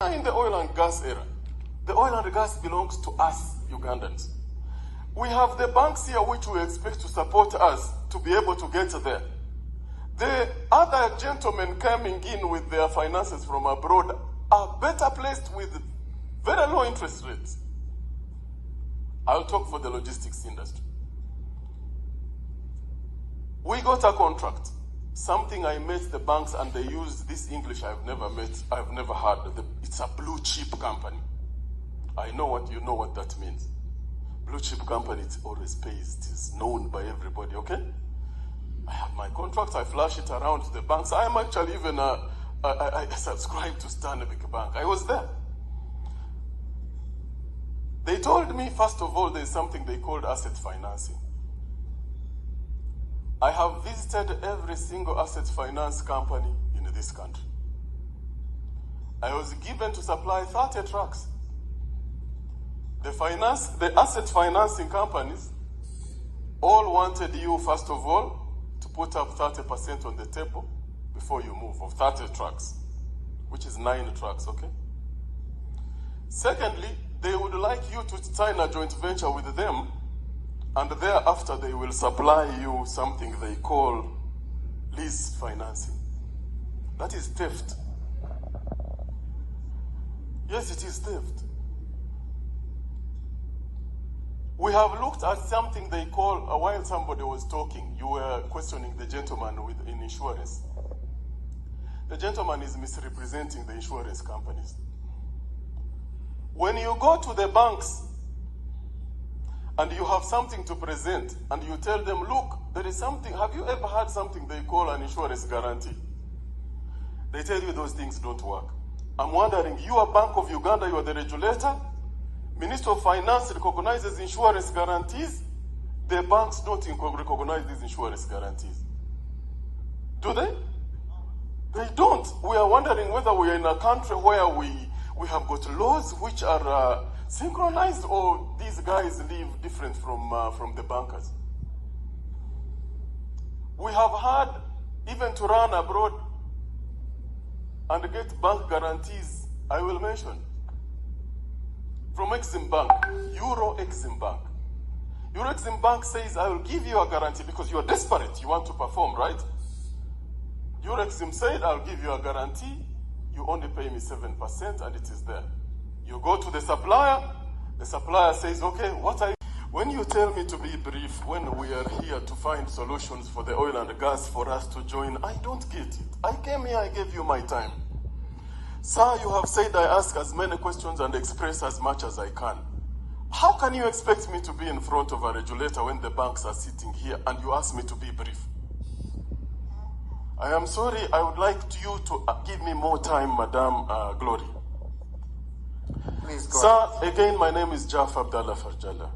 In the oil and gas era, the oil and gas belongs to us, Ugandans. We have the banks here which we expect to support us to be able to get there. The other gentlemen coming in with their finances from abroad are better placed with very low interest rates. I'll talk for the logistics industry. We got a contract, something I met the banks and they used this English I've never heard. It's a blue chip company. I know what you know what that means. Blue chip company, it always pays. It is known by everybody, okay? I have my contract, I flash it around to the banks. I'm actually even, I subscribe to Stanbic Bank. I was there. They told me, first of all, there's something they called asset financing. I have visited every single asset finance company in this country. I was given to supply 30 trucks. The asset financing companies all wanted you, first of all, to put up 30% on the table before you move, of 30 trucks, which is 9 trucks, okay? Secondly, they would like you to sign a joint venture with them, and thereafter they will supply you something they call lease financing. That is theft. Yes, it is theft. We have looked at something they call, while somebody was talking, you were questioning the gentleman in insurance. The gentleman is misrepresenting the insurance companies. When you go to the banks and you have something to present and you tell them, look, there is something, have you ever had something they call an insurance guarantee? They tell you those things don't work. I'm wondering, you are Bank of Uganda, you are the regulator, Minister of Finance recognizes insurance guarantees, the banks don't recognize these insurance guarantees. Do they? They don't. We are wondering whether we are in a country where we have got laws which are synchronized, or these guys live different from the bankers. We have had, even to run abroad and get bank guarantees, I will mention, from Exim Bank, Euro Exim Bank. Euro Exim Bank says, I will give you a guarantee because you are desperate, you want to perform, right? Euro Exim said, I'll give you a guarantee, you only pay me 7% and it is there. You go to the supplier says, okay, when you tell me to be brief, when we are here to find solutions for the oil and gas for us to join, I don't get it. I came here, I gave you my time. Sir, you have said I ask as many questions and express as much as I can. How can you expect me to be in front of a regulator when the banks are sitting here and you ask me to be brief? I am sorry, I would like you to give me more time, Madam Glory. Please go Sir, ahead. again, my name is Jaffer Abdallah Farjala.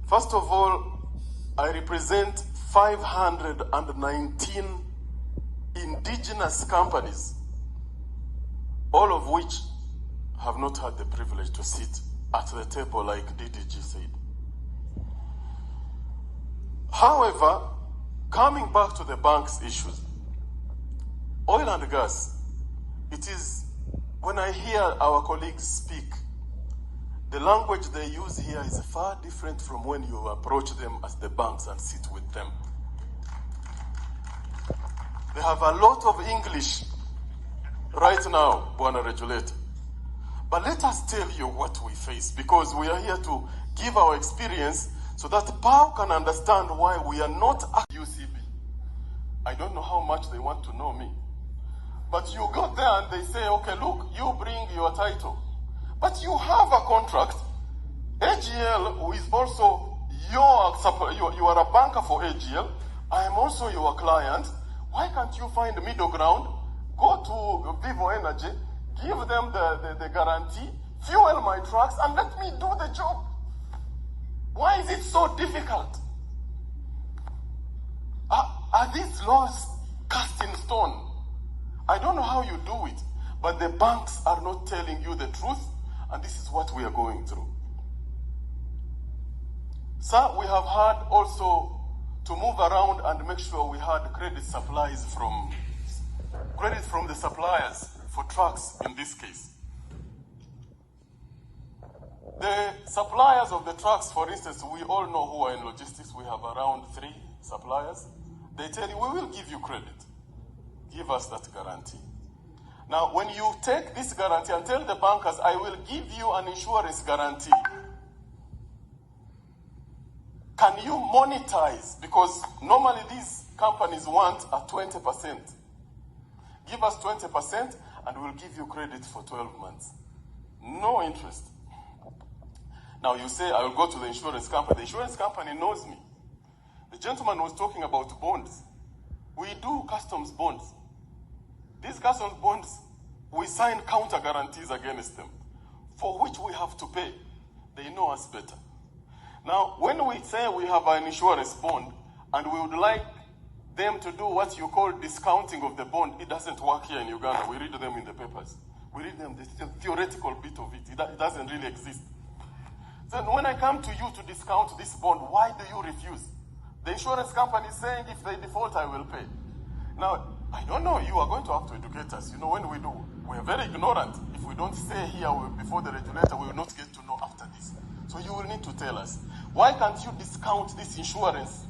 First of all, I represent 519 indigenous companies, all of which have not had the privilege to sit at the table like DDG said. However, coming back to the bank's issues, oil and gas, it is, when I hear our colleagues speak, the language they use here is far different from when you approach them as the banks and sit with them. They have a lot of English right now, Bwana Regulator. But let us tell you what we face, because we are here to give our experience so that PAO can understand why we are not at UCB. I don't know how much they want to know me. But you go there and they say, okay, look, you bring your title. But you have a contract. AGL, who is also you are a banker for AGL. I am also your client. Why can't you find a middle ground? Go to Vivo Energy, give them the guarantee, fuel my trucks, and let me do the job. Why is it so difficult? Are these laws cast in stone? I don't know how you do it, but the banks are not telling you the truth, and this is what we are going through. Sir, we have had also to move around and make sure we had credit from the suppliers. for trucks in this case. The suppliers of the trucks, for instance, we all know who are in logistics. We have around 3 suppliers. They tell you, we will give you credit. Give us that guarantee. Now, when you take this guarantee and tell the bankers, I will give you an insurance guarantee, can you monetize? Because normally these companies want a 20%. Give us 20% and we'll give you credit for 12 months. No interest. Now you say, I will go to the insurance company. The insurance company knows me. The gentleman was talking about bonds. We do customs bonds. These customs bonds, we sign counter guarantees against them, for which we have to pay. They know us better. Now, when we say we have an insurance bond, and we would like them to do what you call discounting of the bond, it doesn't work here in Uganda. We read them in the papers. We read them, the theoretical bit of it. It doesn't really exist. Then when I come to you to discount this bond, why do you refuse? The insurance company is saying if they default, I will pay. Now, I don't know, you are going to have to educate us. You know, when we do, we are very ignorant. If we don't say here before the regulator, we will not get to know after this. So you will need to tell us, why can't you discount this insurance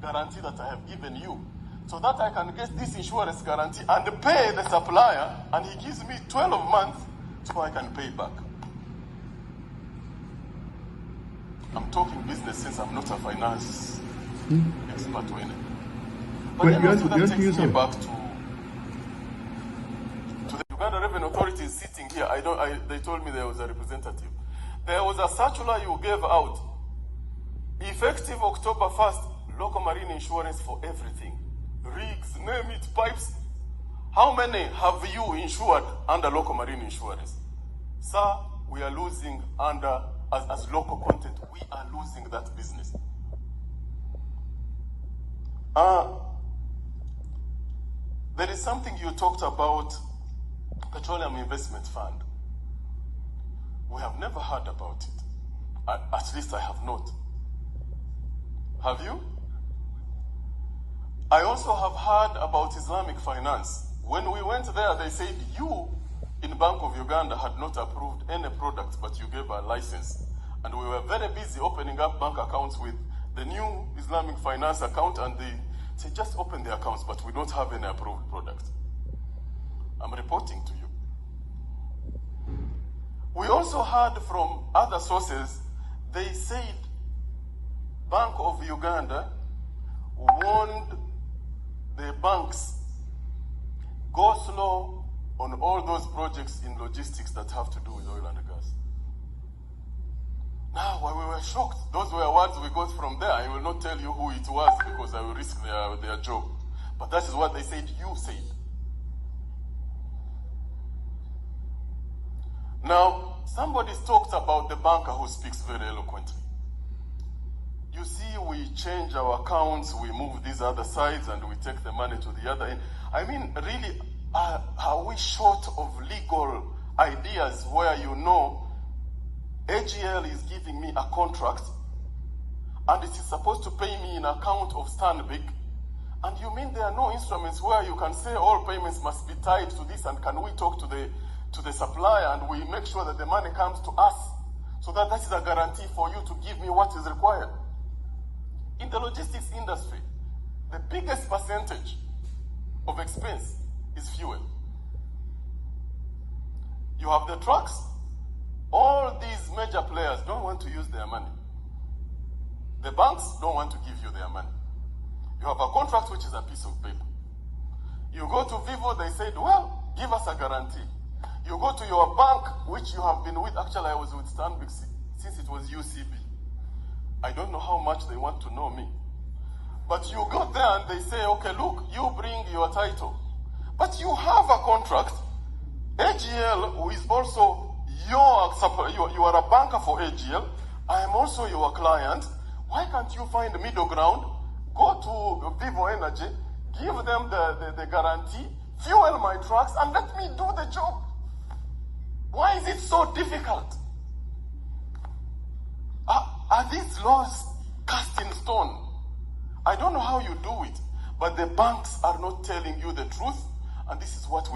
guarantee that I have given you, so that I can get this insurance guarantee and pay the supplier, and he gives me 12 months so I can pay back. I'm talking business since I'm not a finance expert or anything. But that takes me back to the Uganda Revenue Authority is sitting here. They told me there was a representative. There was a circular you gave out. Effective October 1st, local marine insurance for everything. Rigs, name it, pipes. How many have you insured under local marine insurance? Sir, we are losing under, as local content, we are losing that business. There is something you talked about, Petroleum Investment Fund. We have never heard about it. At least I have not. Have you? I also have heard about Islamic finance. When we went there, they said you in Bank of Uganda had not approved any product, but you gave a license. And we were very busy opening up bank accounts with the new Islamic finance account, and they said, just open the accounts, but we don't have any approved product. I'm reporting to you. We also heard from other sources, they said Bank of Uganda warned the banks, go slow on all those projects in logistics that have to do with oil and gas. Now, we were shocked. Those were words we got from there. I will not tell you who it was because I will risk their job. But that is what they said, you said. Now, somebody's talked about the banker who speaks very eloquently. You see, we change our accounts, we move these other sides, and we take the money to the other end. I mean, really, are we short of legal ideas where you know AGL is giving me a contract and it is supposed to pay me in account of Stanbic, and you mean there are no instruments where you can say all payments must be tied to this, and can we talk to the supplier and we make sure that the money comes to us, so that is a guarantee for you to give me what is required. In the logistics industry, the biggest percentage of expense is fuel. You have the trucks. All these major players don't want to use their money. The banks don't want to give you their money. You have a contract which is a piece of paper. You go to Vivo, they said, well, give us a guarantee. You go to your bank, which you have been with. Actually, I was with Stanbic since it was UCB. I don't know how much they want to know me. But you go there and they say, okay, look, you bring your title. But you have a contract. AGL, who is also you are a banker for AGL. I am also your client. Why can't you find a middle ground? Go to Vivo Energy, give them the guarantee, fuel my trucks, and let me do the job. Why is it so difficult? Are these laws cast in stone? I don't know how you do it, but the banks are not telling you the truth, and this is what we